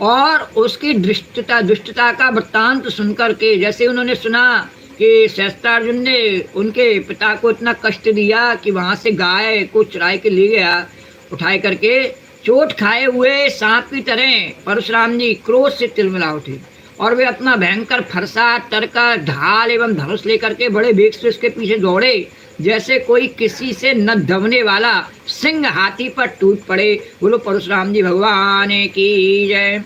और उसकी दुष्टता का वृत्तांत सुनकर के, जैसे उन्होंने सुना कि सहस्त्रार्जुन ने उनके पिता को इतना कष्ट दिया कि वहाँ से गाय को चुरा के ले गया उठाए करके, चोट खाए हुए सांप की तरह परशुराम जी क्रोध से तिलमिला उठे और वे अपना भयंकर फरसा, तरका, ढाल एवं धनुष लेकर के बड़े वेग से उसके पीछे दौड़े, जैसे कोई किसी से न दबने वाला सिंह हाथी पर टूट पड़े। बोलो परशुराम जी भगवान की जय।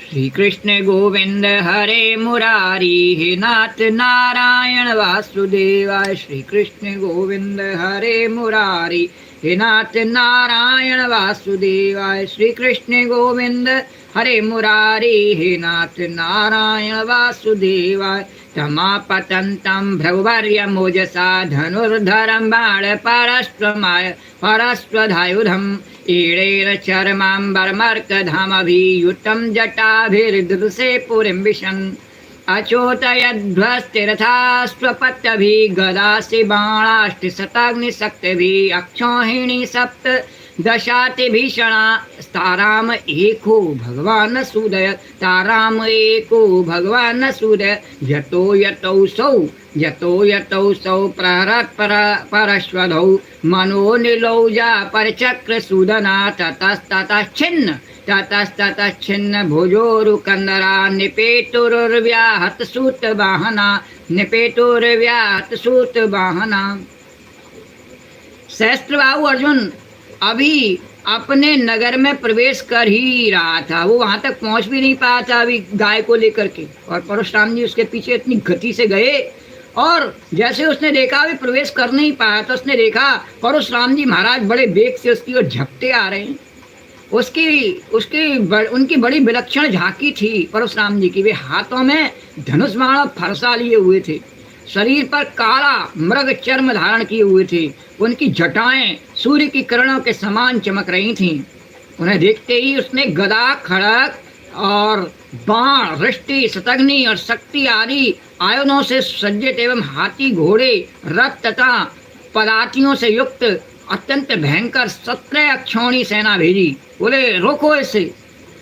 श्री कृष्ण गोविंद हरे मुरारी, हे नाथ नारायण वासुदेवाय। श्री कृष्ण गोविंद हरे मुरारी, हे नाथ नारायण वासुदेवाय। श्री कृष्ण गोविंद हरे मुरारी, हे नाथ नारायण वासुदेवाय। तमापतन्तं भृगुवर्यमोजसा धनुर्धरं बाणपरश्वमाय परश्वधायुधम् ईडेन चर्माम्बरमर्कधामभियुतं जटाभिर्दृशे पुरीं विशन् अचोतयध्वस्तिरथाश्वपत्यभिः गदासि बाणाष्टिशताग्निशक्तिभिः अक्षौहिणी सप्त दशातिभीषणा ताराम एको भगवान सूदय, ताराम एको भगवान सूदय। यतो यतौ सौ प्रहरत् परश्वधौ मनोनिलौजा परचक्र सूदना ततस्ततच्छिन्न भुजोरुकन्दरा निपेतुर्व्याहत सूत वाहना। सहस्त्रबाहु अर्जुन अभी अपने नगर में प्रवेश कर ही रहा था, वो वहां तक पहुंच भी नहीं पाया था अभी गाय को लेकर के, और परशुराम जी उसके पीछे इतनी गति से गए और जैसे उसने देखा अभी प्रवेश कर नहीं पाया तो उसने देखा परशुराम जी महाराज बड़े वेग से उसकी ओर झपटे आ रहे हैं। उनकी बड़ी विलक्षण झांकी थी परशुराम जी की। वे हाथों में धनुष बाण और फरसा लिए हुए थे, शरीर पर काला मृग चर्म धारण किए हुए थे, उनकी जटाएं सूर्य की किरणों के समान चमक रही थीं। उन्हें देखते ही उसने गदा, खड़ग और बाण, रिष्टि, शतघ्नि और शक्ति आदि आयुधों से सज्जित एवं हाथी, घोड़े, रथ तथा पदातियों से युक्त अत्यंत भयंकर 17 अक्षौणी सेना भेजी। बोले रोको इसे।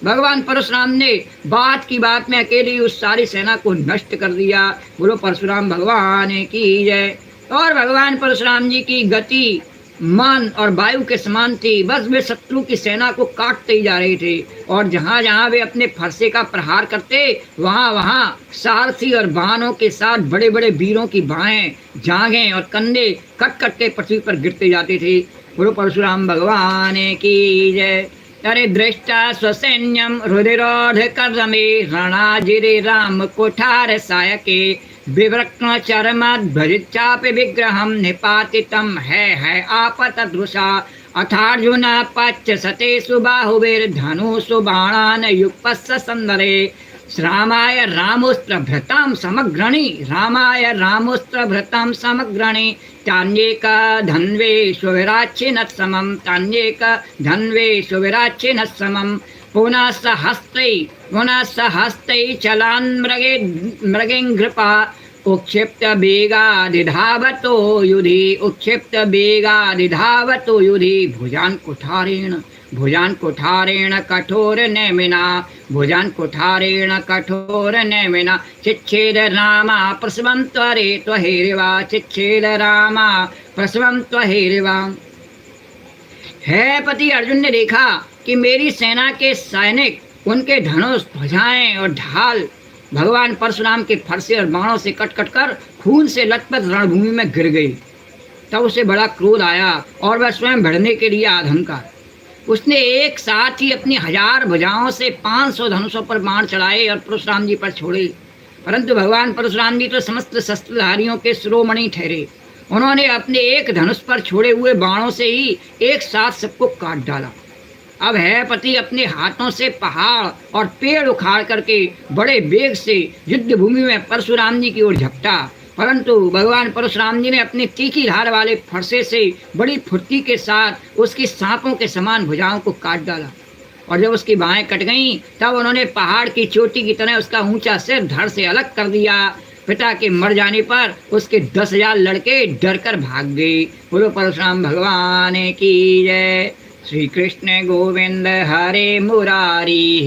भगवान परशुराम ने बात की बात में अकेले उस सारी सेना को नष्ट कर दिया। बोलो परशुराम भगवान की जय। और भगवान परशुराम जी की गति मन और वायु के समान थी, बस वे शत्रु की सेना को काटते ही जा रहे थे और जहाँ जहाँ वे अपने फरसे का प्रहार करते वहाँ वहाँ सारथी और वाहनों के साथ बड़े बड़े वीरों की बाहें, जांघें और कंधे कट कट के पृथ्वी पर गिरते जाते थे। बोलो परशुराम भगवान की जय। अरे दृष्टा स्वसैन्यम रुधिरोध कर्दमे रणाजिरे राम कोठार सायके विवृक्न चरमध्वजिच्चापि विग्रहं निपातितं है आपतदृशा अथार्जुन पच्यसतेषु बाहुभिर्धनुषु बाणान् युगपस्य सन्दरे रामाय रामोऽस्त्रभृतां समग्रणी तान्येक धन्वेष्वविराच्छिन्नः समं पुनः सहस्तै चलान् मृगेङ्घ्रपा उक्षिप्त वेगादिधावतो युधि भुजान् कुठारेण कठोर नेमिना चिच्छेद रामा प्रसवं त्वहेरिवा। है पति अर्जुन ने देखा कि मेरी सेना के सैनिक, उनके धनुष, ध्वजाएं और ढाल भगवान परशुराम के फरसे और बाणों से कट कट कर खून से लथपथ रणभूमि में गिर गई। तब उसे बड़ा क्रोध आया और वह स्वयं भिड़ने के लिए आधमका। उसने एक साथ ही अपनी 1000 भुजाओं से 500 धनुषों पर बाण चढ़ाए और परशुराम जी पर छोड़े, परंतु भगवान परशुराम जी तो समस्त शस्त्रधारियों के शिरोमणि ठहरे। उन्होंने अपने एक धनुष पर छोड़े हुए बाणों से ही एक साथ सबको काट डाला। अब है पति अपने हाथों से पहाड़ और पेड़ उखाड़ करके बड़े वेग से युद्ध भूमि में परशुराम जी की ओर झपटा, परंतु भगवान परशुराम जी ने अपनी तीखी धार वाले फरसे से बड़ी फुर्ती के साथ उसकी सांपों के समान भुजाओं को काट डाला। और जब उसकी बाहें कट गईं तब उन्होंने पहाड़ की चोटी की तरह उसका ऊंचा सिर धड़ से अलग कर दिया। पिता के मर जाने पर उसके 10,000 लड़के डर कर भाग गए। बोलो परशुराम भगवान की जय। श्री कृष्ण गोविंद हरे मुरारी।